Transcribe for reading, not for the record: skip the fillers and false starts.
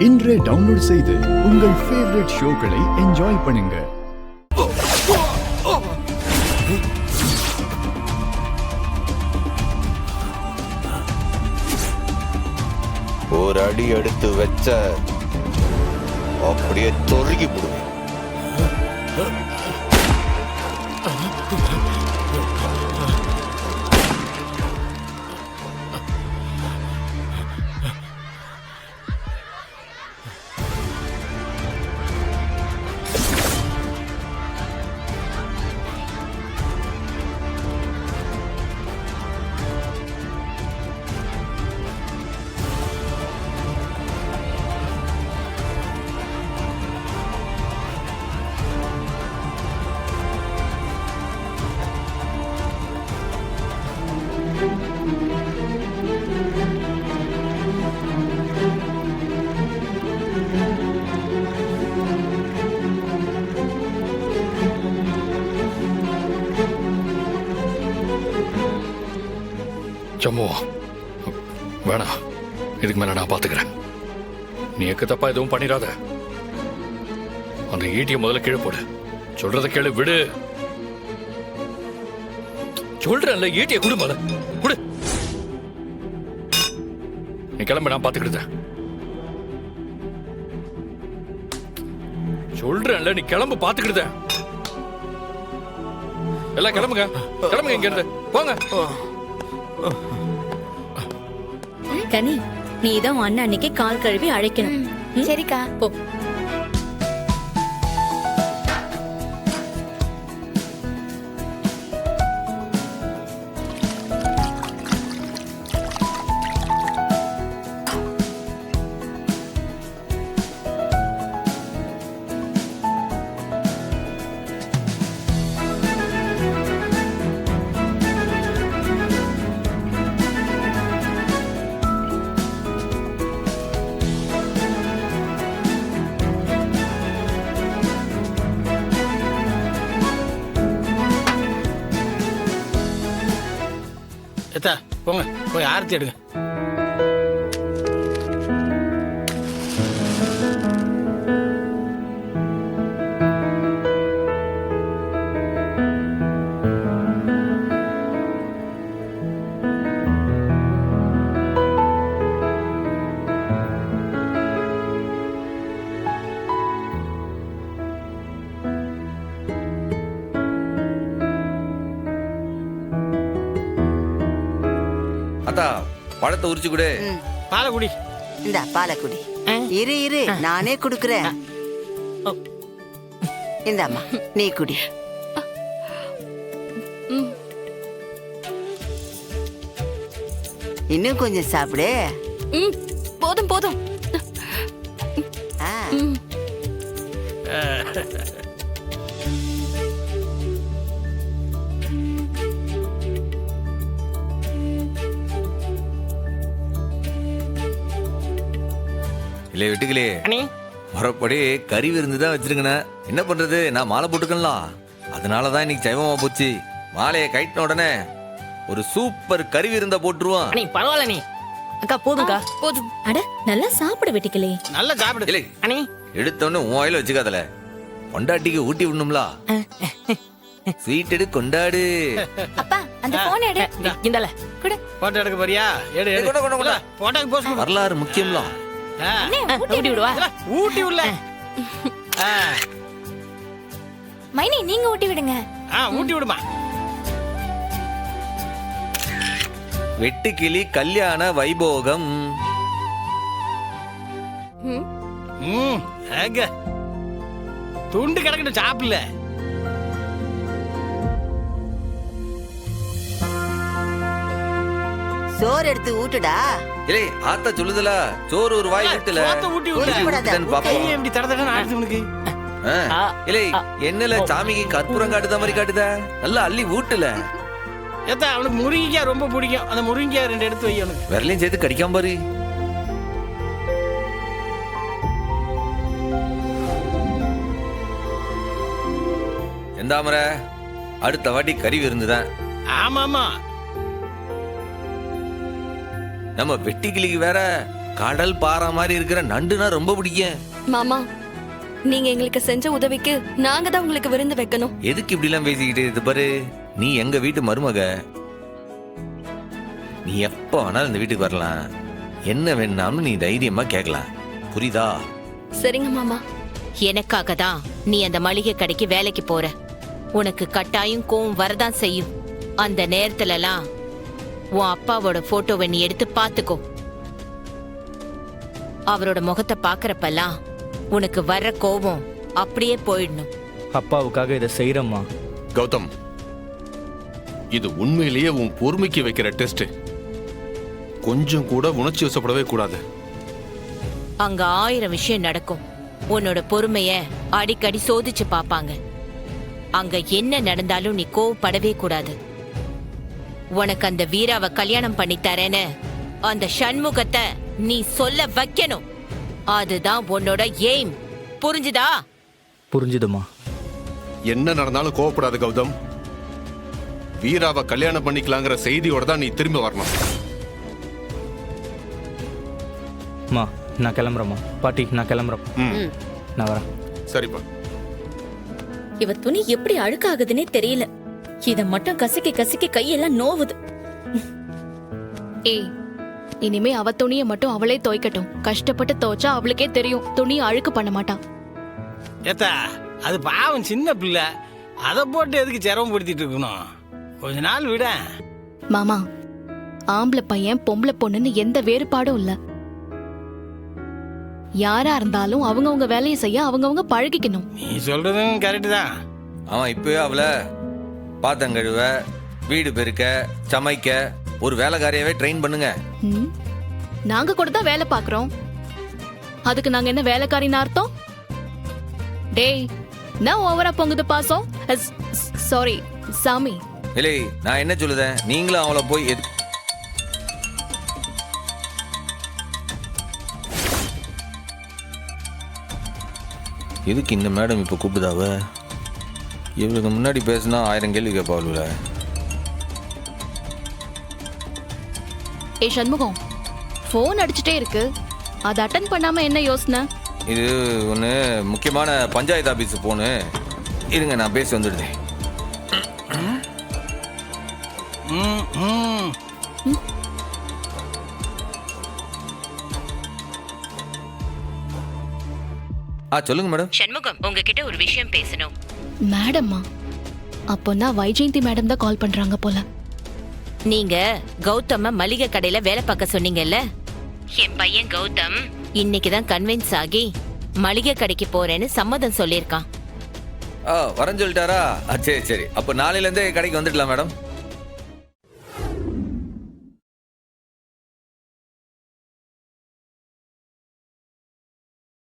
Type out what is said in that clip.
இன்றே டவுன்லோட் செய்து உங்கள் ஃபேவரட் ஷோக்களை என்ஜாய் பண்ணுங்க. ஒரு அடி எடுத்து வச்ச அப்படியே தொறுகி போடுவேன். ஜம்மு வேணாம், இதுக்கு மேல நான் பாத்துக்கிறேன். நீ எக்கு தப்பா எதுவும் பண்ணிடாத. அந்த ஈட்டிய முதல்ல கீழே போடு. சொல்றத கேளு, விடு. சொல்றேன்ல, ஈட்டிய குடு, மேல குடு. நீ கிளம்ப, நான் பாத்துக்கிட்டேன். சொல்றேன்ல, நீ கிளம்பு, பாத்துக்கிட்டேன். எல்லாம் கிளம்புங்க, கிளம்புங்க, இங்க இருந்து போங்க. கனி, நீ தான் அண்ணா அன்னைக்கு கால் கழுவி அழைக்கணும். சரிக்கா. போ. எத்தா போங்க, போய் ஆரத்தி எடுங்க. அத்தா, பழத்தை உரிச்சு கொடு. பாலை குடி. இந்த பாலை குடி. இரு நானே குடுக்குறேன். இந்தாம்மா, நீ குடி. இன்னும் கொஞ்சம் சாப்பிடு. போதும் போதும். ஆ. இல்லை வெட்டுக்கிளே, அண்ணி, முறைப்படி கறி விருந்து தான் வச்சிருக்கேன். என்ன பண்றது, நான் மாலை போட்டுக்கலாம். அதனாலதான் இன்னைக்கு சைவமா போச்சு. மாலையை கட்டின உடனே ஒரு சூப்பர் கறி விருந்த போட்டுருவான். அண்ணி பரவாயில்ல நீ. அக்கா போதும்க்கா. போதும். அட, நல்லா சாப்பிட வெட்டிக்கலே. நல்லா சாப்பிடு. இல்லை, அண்ணி எடுத்தோன்னு உன் வாயில வச்சுக்காதல. கொண்டாட்டிக்கு ஊட்டி விடணும்ல. ஸ்வீட் எடு, கொண்டாடு. அப்பா, அந்த போன் எடு. இந்தால குடு. போட்டோ எடுக்க போறியா? எடு எடு. கொண்டா, கொண்டா, கொண்டா. போட்டோக்கு போஸ் கொடு. வரலாறு முக்கியம்ல. ஊட்டி விடுவா. ஊட்டி விடல. மைனி, நீங்க ஊட்டி விடுங்க. ஊட்டி விடுமா. வெட்டுக்கிளி கல்யாண வைபோகம். துண்டு கிடக்கட்டும், சாப்பிடல. சோறு எடுத்து ஊட்டுடா. இல்லை, ஆத்தா சொல்லுதுல, சோறு ஒரு வாய் ஊட்டல. ஊட்டி விடல. கையை எப்படி தட தடன்னு ஆடுது உனக்கு? இல்லை, என்னல சாமிக்கு கற்பூரம் காட்டுத மாதிரி காட்டுத. நல்லா அள்ளி ஊட்டல. ஏத்தா, அவனுக்கு முருங்கைக்காய் ரொம்ப பிடிக்கும். அந்த முருங்கைக்காய் 2 எடுத்து வை அவனுக்கு. விரலையும் சேர்த்து கடிக்காம பாரு. எந்தாமரை, அடுத்த வாட்டி கறி விருந்துதான். ஆமாமா, நம்ம வெட்டிக்கிளிக்கு வேற கடல் பாறை மாதிரி இருக்கிற நண்டுனா ரொம்ப பிடிக்கும். மாமா நீங்க எங்களுக்கு செஞ்ச உதவிக்கு நாங்க தான் உங்களுக்கு விருந்து வைக்கணும். எதுக்கு இப்படி எல்லாம் பேசிக்கிட்டு இது பாரு, நீ எங்க வீட்டு மருமக. நீ எப்ப வேணாலும் இந்த வீட்டுக்கு வரலாம். என்ன வேணாலும் நீ தைரியமா கேட்கலாம். புரியுதா? சரிங்க மாமா. எனக்காக தான் நீ அந்த மளிகை கடைக்கு வேலைக்கு போற. உனக்கு கட்டாயம் கோவம் வரதான் செய்யும். அந்த நேரத்துலலாம் உன் அப்பாவோட போட்டோவை நீ எடுத்து பாத்துக்கோ. அவரோட முகத்தை பாக்குறப்பெல்லாம் உனக்கு வர்ற கோபம் அப்படியே போயிடணும். அப்பாவுக்காக இதை செய்யறம்மா. கௌதம், இது உண்மையிலேயே உன் பொறுமைக்கு வைக்கிற டெஸ்ட். கொஞ்சம் கூட உணர்ச்சி வசப்படவே கூடாது. அங்க 1000 விஷயம் நடக்கும். உன்னோட பொறுமைய அடிக்கடி சோதிச்சு பாப்பாங்க. அங்க என்ன நடந்தாலும் நீ கோவப்படவே கூடாது. உனக்கு அந்த வீராவை கல்யாணம் பண்ணி தரேன்னு அந்த சண்முகத்தை நீ சொல்ல வைக்கணும். அதுதான் உன்னோட எய்ம். புரிஞ்சுதா? புரிஞ்சுதுமா. என்ன நடந்தாலும் கோவப்படாது கௌதம். வீராவை கல்யாணம் பண்ணிக்கலாங்கிற செய்தியோட தான் நீ திரும்பி வரணும். அம்மா நான் கிளம்புறேம்மா. பாட்டி நான் கிளம்புறேன். ம், நான் வரேன். சரிப்பா. இவ துணி எப்படி அழுக்காகுதுன்னே தெரியல. இத மட்டும் கசக்கி கசக்கி கையெல்லாம் நோவுது. ஏய், இனிமே அவ துணியை மட்டும் அவளே துவைக்கட்டும். கஷ்டப்பட்டு துவைச்சா அவளுக்கே தெரியும், துணியை அழுக்கு பண்ண மாட்டா. ஏத்தா அது பாவம் சின்ன பிள்ளை, அதை போட்டு எதுக்கு சிரமப்படுத்திட்டு இருக்கணும்? கொஞ்ச நாள் விட. மாமா, ஆம்பளை பையன் பொம்பளை பொண்ணுன்னு எந்த வேறுபாடும் இல்ல. யாரா இருந்தாலும் அவங்கவங்க வேலையை செய்ய அவங்கவங்க பழகிக்கணும். நீ சொல்றதும் கரெக்டு தான். அவன் இப்பவே அவளை பாத்திரம் கழுவ, வீடு பெருக்க, சமைக்க ஒரு வேலைக்காரியவே ட்ரெயின் பண்ணுங்க. ம், நாங்க கூட தான் வேலை பாக்குறோம். அதுக்கு நாங்க என்ன வேலைக்காரின்னு அர்த்தம்? டேய், நான் ஓவரா பொங்குது பாசம். சாரி சாமி. இல்லை, நான் என்ன சொல்லுதேன், நீங்களும் அவளை போய் எதுக்கு இந்த மேடம் இப்போ கூப்பிடுதாவ? இவளுக்கு முன்னாடி பேசினா 1000 கேள்வி கேட்பாளுல. ஏ சண்முகம், போன் அடிச்சுட்டே இருக்கு. அதை அட்டன் பண்ணாம என்ன யோசனை? இது ஒன்று முக்கியமான பஞ்சாயத்து ஆபீஸ் போனு. இருங்க, நான் பேசி வந்துடுறேன். ம், ம். சொல்லுங்க மேடம். சண்முகம், உங்ககிட்ட ஒரு விஷயம் பேசணும். மேடம்மா? அப்போனா வைஜெயந்தி மேடம் தான் கால் பண்றாங்க போல. நீங்க கௌதம மளிகை கடையில வேலை பார்க்க சொன்னீங்கல்ல? என் பையன் கௌதம் இன்னைக்குதான் கன்வின்ஸ் ஆகி மளிகை கடைக்கு போறேன்னு சம்மதம் சொல்லியிருக்கான். வரேன்னு சொல்லிட்டாரா? சரி சரி, அப்போ நாளையிலேருந்தே கடைக்கு வந்துடலாம் மேடம்.